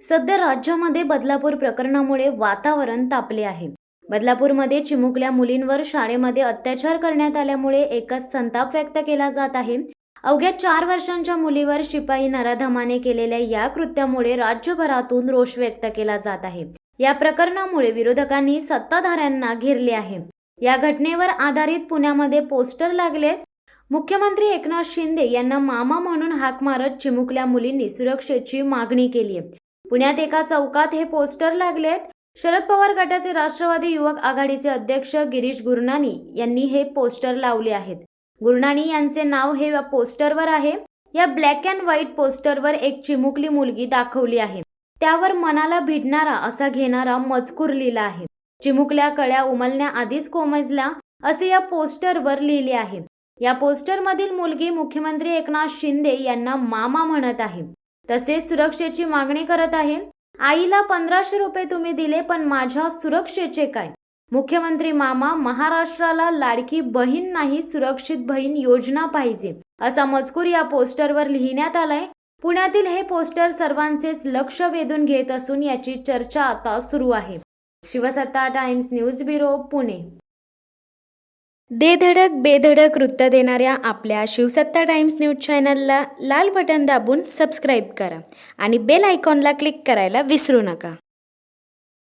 सध्या राज्यामध्ये बदलापूर प्रकरणामुळे वातावरण तापले आहे। बदलापूरमध्ये चिमुकल्या मुलींवर शाळेमध्ये अत्याचार करण्यात आल्यामुळे एकच संताप व्यक्त केला जात आहे। अवघ्या 4 वर्षांच्या मुलीवर शिपाई नराधमाने केलेल्या या कृत्यामुळे राज्यभरातून रोष व्यक्त केला जात आहे। या प्रकरणामुळे विरोधकांनी सत्ताधाऱ्यांना घेरले आहे। या घटनेवर आधारित पुण्यामध्ये पोस्टर लागलेत। मुख्यमंत्री एकनाथ शिंदे यांना मामा म्हणून हाक मारत चिमुकल्या मुलींनी सुरक्षेची मागणी केली आहे। पुण्यात एका चौकात हे पोस्टर लागलेत। शरद पवार गटाचे राष्ट्रवादी युवक आघाडीचे अध्यक्ष गिरीश गुरनानी यांनी हे पोस्टर लावले आहेत। गुरनानी यांचे नाव हे पोस्टरवर आहे। या ब्लॅक अँड व्हाईट पोस्टरवर एक चिमुकली मुलगी दाखवली आहे। त्यावर मनाला भिडणारा असा घेणारा मजकूर लिहिला आहे। चिमुकल्या कळ्या उमलण्या आधीच कोमेजल्या असे या पोस्टरवर लिहिले आहे। या पोस्टरमधील मुलगी मुख्यमंत्री एकनाथ शिंदे यांना मामा म्हणत आहे, तसेच सुरक्षेची मागणी करत आहे। आईला 1500 रुपये तुम्ही दिले, पण माझ्या सुरक्षेचे काय? मुख्यमंत्री मामा, महाराष्ट्राला लाडकी बहीण नाही, सुरक्षित बहीण योजना पाहिजे, असा मजकूर या पोस्टरवर लिहिण्यात आलाय। पुण्यातील हे पोस्टर सर्वांचेच लक्ष वेधून घेत असून याची चर्चा आता सुरू आहे। शिवसत्ता टाइम्स न्यूज ब्युरो, पुणे। दे धडक बेधडक वृत्त देणाऱ्या आपल्या शिवसत्ता टाइम्स न्यूज चॅनलला लाल बटन दाबून सबस्क्राईब करा आणि बेल आयकॉनला क्लिक करायला विसरू नका।